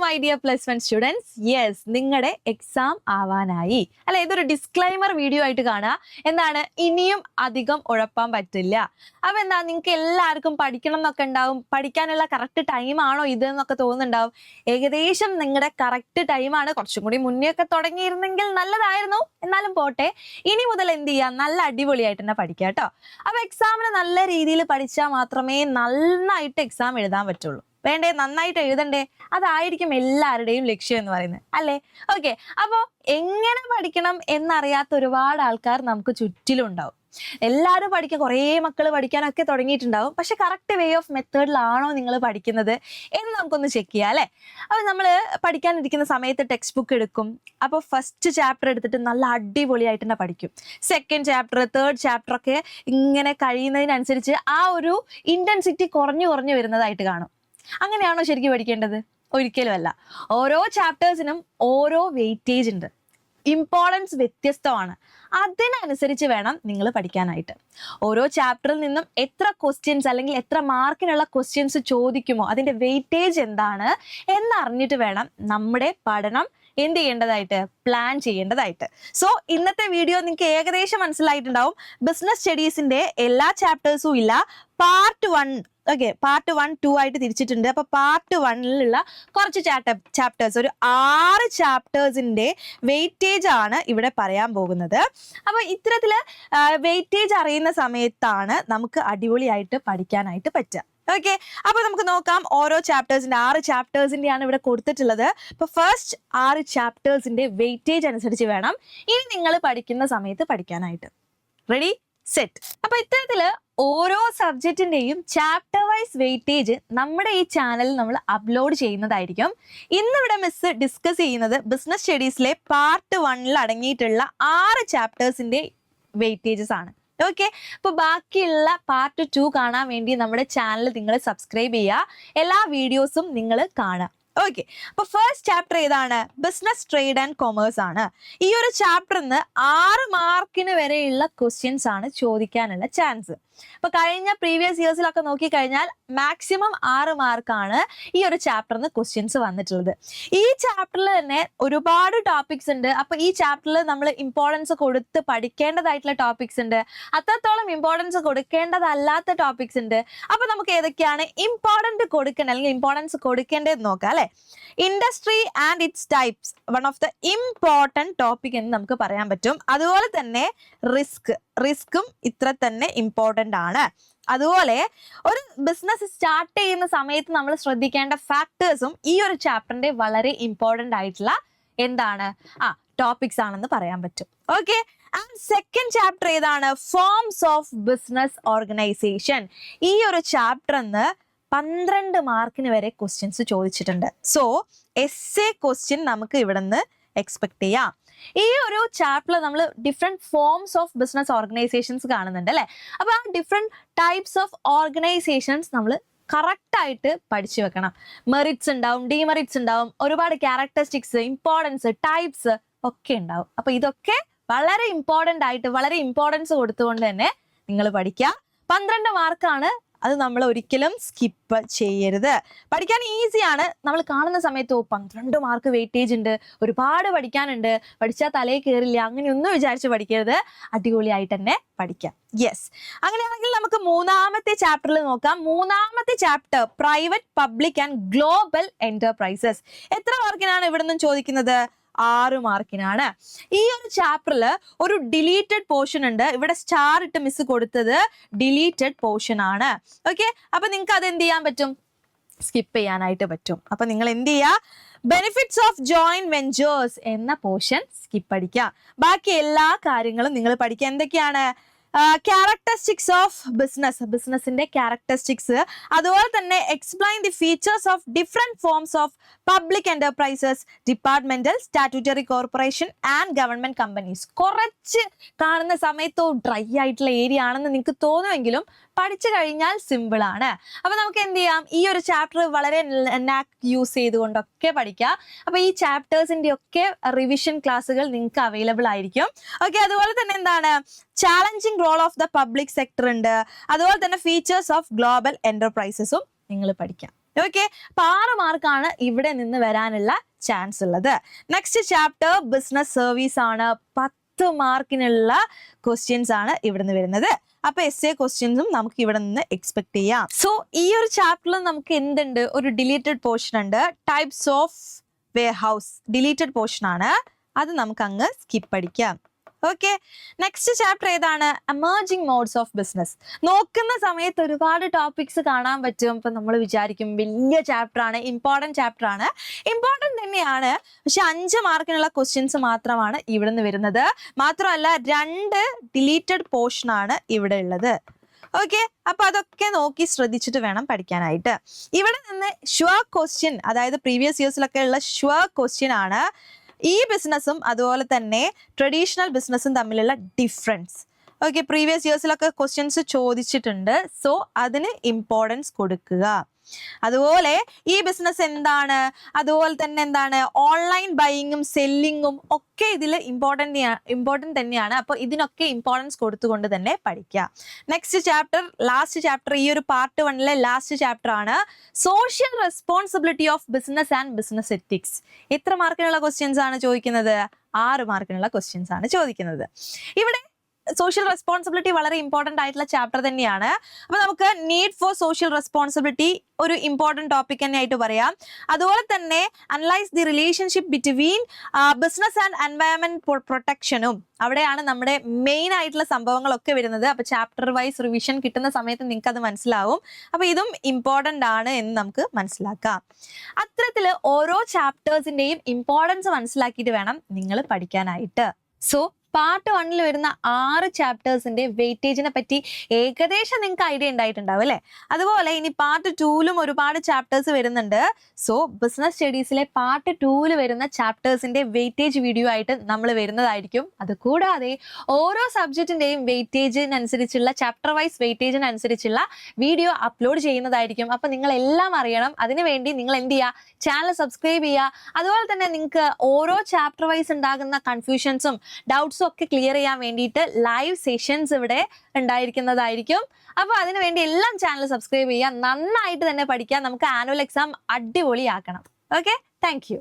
My dear +1 students. Yes, നിങ്ങളുടെ exam ആവാനായി അല്ലെ? ഇതൊരു ഡിസ്ക്ലൈമർ വീഡിയോ ആയിട്ട് കാണുക. എന്താണ്, ഇനിയും അധികം ഉഴപ്പാൻ പറ്റില്ല. അപ്പൊ എന്താ, നിങ്ങൾക്ക് എല്ലാവർക്കും പഠിക്കണം എന്നൊക്കെ ഉണ്ടാവും. പഠിക്കാനുള്ള കറക്റ്റ് ടൈമാണോ ഇത് എന്നൊക്കെ തോന്നുന്നുണ്ടാവും. ഏകദേശം നിങ്ങളുടെ കറക്റ്റ് ടൈമാണ്. കുറച്ചും കൂടി മുന്നേ ഒക്കെ തുടങ്ങിയിരുന്നെങ്കിൽ നല്ലതായിരുന്നു. എന്നാലും പോട്ടെ, ഇനി മുതൽ എന്ത് ചെയ്യാം, നല്ല അടിപൊളിയായിട്ട് തന്നെ പഠിക്കുക കേട്ടോ. അപ്പൊ എക്സാമിന് നല്ല രീതിയിൽ പഠിച്ചാൽ മാത്രമേ നന്നായിട്ട് എക്സാം എഴുതാൻ പറ്റുള്ളൂ. വേണ്ടേ, നന്നായിട്ട് എഴുതണ്ടേ? അതായിരിക്കും എല്ലാവരുടെയും ലക്ഷ്യം എന്ന് പറയുന്നത് അല്ലേ? ഓക്കെ, അപ്പോൾ എങ്ങനെ പഠിക്കണം എന്നറിയാത്ത ഒരുപാട് ആൾക്കാർ നമുക്ക് ചുറ്റിലും ഉണ്ടാവും. എല്ലാവരും പഠിക്കാൻ, കുറേ മക്കൾ പഠിക്കാനൊക്കെ തുടങ്ങിയിട്ടുണ്ടാവും. പക്ഷെ കറക്റ്റ് വേ ഓഫ് മെത്തേഡിലാണോ നിങ്ങൾ പഠിക്കുന്നത് എന്ന് നമുക്കൊന്ന് ചെക്ക് ചെയ്യാം അല്ലേ? അപ്പോൾ നമ്മൾ പഠിക്കാനിരിക്കുന്ന സമയത്ത് ടെക്സ്റ്റ് ബുക്ക് എടുക്കും. അപ്പോൾ ഫസ്റ്റ് ചാപ്റ്റർ എടുത്തിട്ട് നല്ല അടിപൊളിയായിട്ട് തന്നെ പഠിക്കും. സെക്കൻഡ് ചാപ്റ്റർ, തേർഡ് ചാപ്റ്റർ ഒക്കെ ഇങ്ങനെ കഴിയുന്നതിനനുസരിച്ച് ആ ഒരു ഇൻറ്റൻസിറ്റി കുറഞ്ഞു വരുന്നതായിട്ട് കാണും. അങ്ങനെയാണോ ശരിക്കും പഠിക്കേണ്ടത്? ഒരിക്കലും അല്ല. ഓരോ ചാപ്റ്റേഴ്സിനും ഓരോ വെയിറ്റേജ് ഉണ്ട്, ഇമ്പോർട്ടൻസ് വ്യത്യസ്തമാണ്. അതിനനുസരിച്ച് വേണം നിങ്ങൾ പഠിക്കാനായിട്ട്. ഓരോ ചാപ്റ്ററിൽ നിന്നും എത്ര ക്വസ്റ്റ്യൻസ് അല്ലെങ്കിൽ എത്ര മാർക്കിനുള്ള ക്വസ്റ്റ്യൻസ് ചോദിക്കുമോ അതിൻ്റെ വെയിറ്റേജ് എന്താണ് എന്നറിഞ്ഞിട്ട് വേണം നമ്മുടെ പഠനം എന്ത് ചെയ്യേണ്ടതായിട്ട്, പ്ലാൻ ചെയ്യേണ്ടതായിട്ട്. സോ ഇന്നത്തെ വീഡിയോ നിങ്ങൾക്ക് ഏകദേശം മനസ്സിലായിട്ടുണ്ടാവും. ബിസിനസ് സ്റ്റഡീസിന്റെ എല്ലാ ചാപ്റ്റേഴ്സും ഇല്ല, പാർട്ട് 1 ഓക്കെ, പാർട്ട് 1, 2 ആയിട്ട് തിരിച്ചിട്ടുണ്ട്. അപ്പൊ പാർട്ട് 1ലുള്ള കുറച്ച് ചാപ്റ്റേഴ്സ്, ഒരു 6 ചാപ്റ്റേഴ്സിന്റെ വെയിറ്റേജ് ആണ് ഇവിടെ പറയാൻ പോകുന്നത്. അപ്പൊ ഇത്തരത്തില് വെയിറ്റേജ് അറിയുന്ന സമയത്താണ് നമുക്ക് അടിപൊളിയായിട്ട് പഠിക്കാനായിട്ട് പറ്റുക. ഓക്കെ, അപ്പൊ നമുക്ക് നോക്കാം. ഓരോ ചാപ്റ്റേഴ്സിന്റെ 6 ചാപ്റ്റേഴ്സിന്റെ ആണ് ഇവിടെ കൊടുത്തിട്ടുള്ളത്. അപ്പൊ ഫസ്റ്റ് 6 ചാപ്റ്റേഴ്സിന്റെ വെയിറ്റേജ് അനുസരിച്ച് വേണം ഇനി നിങ്ങൾ പഠിക്കുന്ന സമയത്ത് പഠിക്കാനായിട്ട്. Ready, set. അപ്പൊ ഇത്തരത്തില് ഓരോ സബ്ജക്റ്റിന്റെയും ചാപ്റ്റർ വൈസ് വെയിറ്റേജ് നമ്മുടെ ഈ ചാനലിൽ നമ്മൾ അപ്ലോഡ് ചെയ്യുന്നതായിരിക്കും. ഇന്നിവിടെ മിസ് ഡിസ്കസ് ചെയ്യുന്നത് ബിസിനസ് സ്റ്റഡീസിലെ പാർട്ട് 1ൽ അടങ്ങിയിട്ടുള്ള 6 ചാപ്റ്റേഴ്സിന്റെ വെയിറ്റേജസ് ആണ്. ഓക്കെ, അപ്പൊ ബാക്കിയുള്ള പാർട്ട് 2 കാണാൻ വേണ്ടി നമ്മുടെ ചാനൽ നിങ്ങൾ സബ്സ്ക്രൈബ് ചെയ്യുക, എല്ലാ വീഡിയോസും നിങ്ങൾ കാണുക. ഓക്കെ, അപ്പൊ ഫസ്റ്റ് ചാപ്റ്റർ ഏതാണ്? ബിസിനസ്, ട്രേഡ് ആൻഡ് കൊമേഴ്സ് ആണ്. ഈ ഒരു ചാപ്റ്ററിന് 6 മാർക്കിന് വരെയുള്ള ക്വസ്റ്റ്യൻസ് ആണ് ചോദിക്കാനുള്ള ചാൻസ്. അപ്പൊ കഴിഞ്ഞ പ്രീവിയസ് ഇയേഴ്സിലൊക്കെ നോക്കിക്കഴിഞ്ഞാൽ മാക്സിമം 6 മാർക്കാണ് ഈ ഒരു ചാപ്റ്ററിന് ക്വസ്റ്റ്യൻസ് വന്നിട്ടുള്ളത്. ഈ ചാപ്റ്ററിൽ തന്നെ ഒരുപാട് ടോപ്പിക്സ് ഉണ്ട്. അപ്പൊ ഈ ചാപ്റ്ററിൽ നമ്മൾ ഇമ്പോർട്ടൻസ് കൊടുത്ത് പഠിക്കേണ്ടതായിട്ടുള്ള ടോപ്പിക്സ് ഉണ്ട്, അത്രത്തോളം ഇമ്പോർട്ടൻസ് കൊടുക്കേണ്ടതല്ലാത്ത ടോപ്പിക്സ് ഉണ്ട്. അപ്പൊ നമുക്ക് ഏതൊക്കെയാണ് ഇമ്പോർട്ടൻറ്റ് കൊടുക്കേണ്ടത് അല്ലെങ്കിൽ ഇമ്പോർട്ടൻസ് കൊടുക്കേണ്ടതെന്ന് നോക്കാം അല്ലെ? Industry and it's types, one of the important topic എന്ന് നമുക്ക് പറയാൻ പറ്റും. അതുപോലെ തന്നെ റിസ്ക്കും ഇത്ര തന്നെ ഇമ്പോർട്ടൻ്റ് ആണ്. അതുപോലെ ഒരു ബിസിനസ് സ്റ്റാർട്ട് ചെയ്യുന്ന സമയത്ത് നമ്മൾ ശ്രദ്ധിക്കേണ്ട ഫാക്ടേഴ്സും ഈ ഒരു ചാപ്റ്ററിന്റെ വളരെ ഇമ്പോർട്ടൻ്റ് ആയിട്ടുള്ള എന്താണ് ടോപ്പിക്സ് ആണെന്ന് പറയാൻ പറ്റും. ഓക്കെ, ആൻഡ് സെക്കൻഡ് ചാപ്റ്റർ ഏതാണ്? Forms of business organisation. ഈ ഒരു ചാപ്റ്ററിന്ന് 12 മാർക്കിന് വരെ ക്വസ്റ്റ്യൻസ് ചോദിച്ചിട്ടുണ്ട്. സോ എസ്സേ ക്വസ്റ്റ്യൻ നമുക്ക് ഇവിടെ നിന്ന് എക്സ്പെക്ട് ചെയ്യാം. ഈ ഒരു ചാപ്റ്ററിൽ നമ്മൾ different forms of business organisations കാണുന്നുണ്ട് അല്ലേ? അപ്പോൾ ആ ഡിഫറെൻറ്റ് ടൈപ്സ് ഓഫ് ഓർഗനൈസേഷൻസ് നമ്മൾ കറക്റ്റായിട്ട് പഠിച്ചു വെക്കണം. മെറിറ്റ്സ് ഉണ്ടാവും, ഡിമെറിറ്റ്സ് ഉണ്ടാവും, ഒരുപാട് ക്യാരക്ടറിസ്റ്റിക്സ്, ഇമ്പോർട്ടൻസ്, ടൈപ്സ് ഒക്കെ ഉണ്ടാവും. അപ്പോൾ ഇതൊക്കെ വളരെ ഇമ്പോർട്ടൻ്റ് ആയിട്ട്, വളരെ ഇമ്പോർട്ടൻസ് കൊടുത്തുകൊണ്ട് തന്നെ നിങ്ങൾ പഠിക്കുക. 12 മാർക്കാണ്, അത് നമ്മൾ ഒരിക്കലും സ്കിപ്പ് ചെയ്യരുത്. പഠിക്കാൻ ഈസിയാണ്. നമ്മൾ കാണുന്ന സമയത്ത് 12 മാർക്ക് വെയിറ്റേജ് ഉണ്ട്, ഒരുപാട് പഠിക്കാനുണ്ട്, പഠിച്ചാൽ തലയിൽ കയറില്ല, അങ്ങനെയൊന്നും വിചാരിച്ച് പഠിക്കരുത്. അടിപൊളിയായിട്ട് തന്നെ പഠിക്കാം. യെസ്, അങ്ങനെയാണെങ്കിൽ നമുക്ക് 3ാമത്തെ ചാപ്റ്ററിൽ നോക്കാം. 3ാമത്തെ chapter private, public and global enterprises. എത്ര മാർക്കിനാണ് ഇവിടെ നിന്നും ചോദിക്കുന്നത്? 6 മാർക്കിനാണ്. ഈ ഒരു ചാപ്റ്ററിൽ ഒരു ഡിലീറ്റഡ് പോർഷൻ ഉണ്ട്. ഇവിടെ സ്റ്റാർ ഇട്ട് മിസ് കൊടുത്തത് ഡിലീറ്റഡ് പോർഷൻ ആണ്. ഓക്കെ, അപ്പൊ നിങ്ങൾക്ക് അത് എന്ത് ചെയ്യാൻ പറ്റും? സ്കിപ്പ് ചെയ്യാനായിട്ട് പറ്റും. അപ്പൊ നിങ്ങൾ എന്ത് ചെയ്യുക? ബെനിഫിറ്റ്സ് ഓഫ് ജോയിന്റ് വെഞ്ചേഴ്സ് എന്ന പോർഷൻ സ്കിപ്പ് അടിക്കുക. ബാക്കി എല്ലാ കാര്യങ്ങളും നിങ്ങൾ പഠിക്കുക. എന്തൊക്കെയാണ്? ക്യാരക്ടറിസ്റ്റിക്സ് ഓഫ് ബിസിനസിന്റെ ക്യാരക്ടറിസ്റ്റിക്സ്, അതുപോലെ തന്നെ explain the features of different forms of public enterprises, departmental, statutory corporation and government companies. കുറച്ച് കാണുന്ന സമയത്തോ ഡ്രൈ ആയിട്ടുള്ള ഏരിയ ആണെന്ന് നിങ്ങൾക്ക് തോന്നുമെങ്കിലും പഠിച്ചു കഴിഞ്ഞാൽ സിമ്പിൾ ആണ്. അപ്പൊ നമുക്ക് എന്ത് ചെയ്യാം? ഈ ഒരു ചാപ്റ്റർ വളരെ നാക്ക് യൂസ് ചെയ്തുകൊണ്ടൊക്കെ പഠിക്കാം. അപ്പൊ ഈ ചാപ്റ്റേഴ്സിന്റെ ഒക്കെ റിവിഷൻ ക്ലാസ്സുകൾ നിങ്ങൾക്ക് അവൈലബിൾ ആയിരിക്കും. ഓക്കെ, അതുപോലെ തന്നെ എന്താണ്? Challenging role of the public sector ഉണ്ട്. അതുപോലെ തന്നെ ഫീച്ചേഴ്സ് ഓഫ് ഗ്ലോബൽ എന്റർപ്രൈസസും നിങ്ങൾ പഠിക്കാം. ഓക്കെ, അപ്പൊ 6 മാർക്കാണ് ഇവിടെ നിന്ന് വരാനുള്ള ചാൻസ് ഉള്ളത്. നെക്സ്റ്റ് ചാപ്റ്റർ ബിസിനസ് സർവീസ് ആണ്. 10 മാർക്കിനുള്ള ക്വസ്റ്റ്യൻസ് ആണ് ഇവിടുന്ന് വരുന്നത്. അപ്പൊ എസ് എ ക്വസ്റ്റ്യൻസും നമുക്ക് ഇവിടെ നിന്ന് എക്സ്പെക്ട് ചെയ്യാം. സോ ഈ ഒരു ചാപ്റ്ററിൽ നമുക്ക് എന്തുണ്ട്, ഒരു ഡിലീറ്റഡ് പോർഷൻ ഉണ്ട്. Types of warehouse deleted portion ആണ്, അത് നമുക്ക് അങ്ങ് സ്കിപ്പ് അടിക്കാം. ഓക്കെ, നെക്സ്റ്റ് ചാപ്റ്റർ ഏതാണ്? Emerging modes of business. നോക്കുന്ന സമയത്ത് ഒരുപാട് ടോപ്പിക്സ് കാണാൻ പറ്റും. ഇപ്പൊ നമ്മൾ വിചാരിക്കും വലിയ ചാപ്റ്റർ ആണ്, ഇമ്പോർട്ടൻറ്റ് ചാപ്റ്റർ ആണ്. ഇമ്പോർട്ടൻറ്റ് തന്നെയാണ്, പക്ഷെ 5 മാർക്കിനുള്ള ക്വസ്റ്റ്യൻസ് മാത്രമാണ് ഇവിടുന്ന് വരുന്നത്. മാത്രമല്ല 2 ഡിലീറ്റഡ് പോർഷൻ ആണ് ഇവിടെ ഉള്ളത്. ഓക്കെ, അപ്പൊ അതൊക്കെ നോക്കി ശ്രദ്ധിച്ചിട്ട് വേണം പഠിക്കാനായിട്ട്. ഇവിടെ നിന്ന് ഷുവർ ക്വസ്റ്റ്യൻ, അതായത് പ്രീവിയസ് ഇയേഴ്സിലൊക്കെ ഉള്ള ഷുവർ ക്വസ്റ്റ്യൻ ആണ് ഈ ബിസിനസ്സും അതുപോലെ തന്നെ ട്രഡീഷണൽ ബിസിനസ്സും തമ്മിലുള്ള ഡിഫറൻസ്. ഓക്കെ, പ്രീവിയസ് ഇയേഴ്സിലൊക്കെ ക്വസ്റ്റ്യൻസ് ചോദിച്ചിട്ടുണ്ട്. സോ അതിന് ഇമ്പോർട്ടൻസ് കൊടുക്കുക. അതുപോലെ ഈ ബിസിനസ് എന്താണ്, അതുപോലെ തന്നെ എന്താണ് ഓൺലൈൻ ബൈയിങ്ങും സെല്ലിങ്ങും ഒക്കെ ഇതിൽ ഇമ്പോർട്ടൻ്റ് തന്നെയാണ്. അപ്പോൾ ഇതിനൊക്കെ ഇമ്പോർട്ടൻസ് കൊടുത്തുകൊണ്ട് തന്നെ പഠിക്കുക. നെക്സ്റ്റ് ചാപ്റ്റർ, ലാസ്റ്റ് ചാപ്റ്റർ, ഈ ഒരു പാർട്ട് 1ലെ ലാസ്റ്റ് ചാപ്റ്റർ ആണ് social responsibility of business and business ethics. എത്ര മാർക്കിനുള്ള ക്വസ്റ്റ്യൻസ് ആണ് ചോദിക്കുന്നത്? 6 മാർക്കിനുള്ള ക്വസ്റ്റ്യൻസ് ആണ് ചോദിക്കുന്നത്. ഇവിടെ സോഷ്യൽ റെസ്പോൺസിബിലിറ്റി വളരെ ഇമ്പോർട്ടൻ്റ് ആയിട്ടുള്ള ചാപ്റ്റർ തന്നെയാണ്. അപ്പൊ നമുക്ക് നീഡ് ഫോർ സോഷ്യൽ റെസ്പോൺസിബിലിറ്റി ഒരു ഇമ്പോർട്ടൻറ്റ് ടോപ്പിക് തന്നെ ആയിട്ട് പറയാം. അതുപോലെ തന്നെ analyse the relationship between business and environment പ്രൊട്ടക്ഷനും അവിടെയാണ് നമ്മുടെ മെയിൻ ആയിട്ടുള്ള സംഭവങ്ങളൊക്കെ വരുന്നത്. അപ്പൊ ചാപ്റ്റർ വൈസ് റിവിഷൻ കിട്ടുന്ന സമയത്ത് നിങ്ങൾക്ക് അത് മനസ്സിലാവും. അപ്പൊ ഇതും ഇമ്പോർട്ടൻ്റ് ആണ് എന്ന് നമുക്ക് മനസ്സിലാക്കാം. അത്തരത്തിൽ ഓരോ ചാപ്റ്റേഴ്സിന്റെയും ഇമ്പോർട്ടൻസ് മനസ്സിലാക്കിയിട്ട് വേണം നിങ്ങൾ പഠിക്കാനായിട്ട്. സോ പാർട്ട് 1ൽ വരുന്ന 6 ചാപ്റ്റേഴ്സിന്റെ വെയിറ്റേജിനെ പറ്റി ഏകദേശം നിങ്ങൾക്ക് ഐഡിയ ഉണ്ടായിട്ടുണ്ടാവും അല്ലേ? അതുപോലെ ഇനി പാർട്ട് 2ലും ഒരുപാട് ചാപ്റ്റേഴ്സ് വരുന്നുണ്ട്. സോ ബിസിനസ് സ്റ്റഡീസിലെ പാർട്ട് 2ൽ വരുന്ന ചാപ്റ്റേഴ്സിന്റെ വെയിറ്റേജ് വീഡിയോ ആയിട്ട് നമ്മൾ വരുന്നതായിരിക്കും. അതുകൂടാതെ ഓരോ സബ്ജക്റ്റിന്റെയും വെയിറ്റേജിനനുസരിച്ചുള്ള ചാപ്റ്റർ വൈസ് വെയിറ്റേജിനനുസരിച്ചുള്ള വീഡിയോ അപ്ലോഡ് ചെയ്യുന്നതായിരിക്കും. അപ്പൊ നിങ്ങൾ എല്ലാം അറിയണം. അതിനുവേണ്ടി നിങ്ങൾ എന്ത് ചെയ്യുക, ചാനൽ സബ്സ്ക്രൈബ് ചെയ്യുക. അതുപോലെ തന്നെ നിങ്ങൾക്ക് ഓരോ ചാപ്റ്റർ വൈസ് ഉണ്ടാകുന്ന കൺഫ്യൂഷൻസും ഡൗട്ട്സും ഒക്കെ ക്ലിയർ ചെയ്യാൻ വേണ്ടിയിട്ട് ലൈവ് സെഷൻസ് ഇവിടെ ഉണ്ടായിരിക്കുന്നതായിരിക്കും. അപ്പോൾ അതിനുവേണ്ടി എല്ലാം ചാനൽ സബ്സ്ക്രൈബ് ചെയ്യുക, നന്നായിട്ട് തന്നെ പഠിക്കുക. നമുക്ക് ആനുവൽ എക്സാം അടിപൊളിയാക്കണം. Okay, thank U.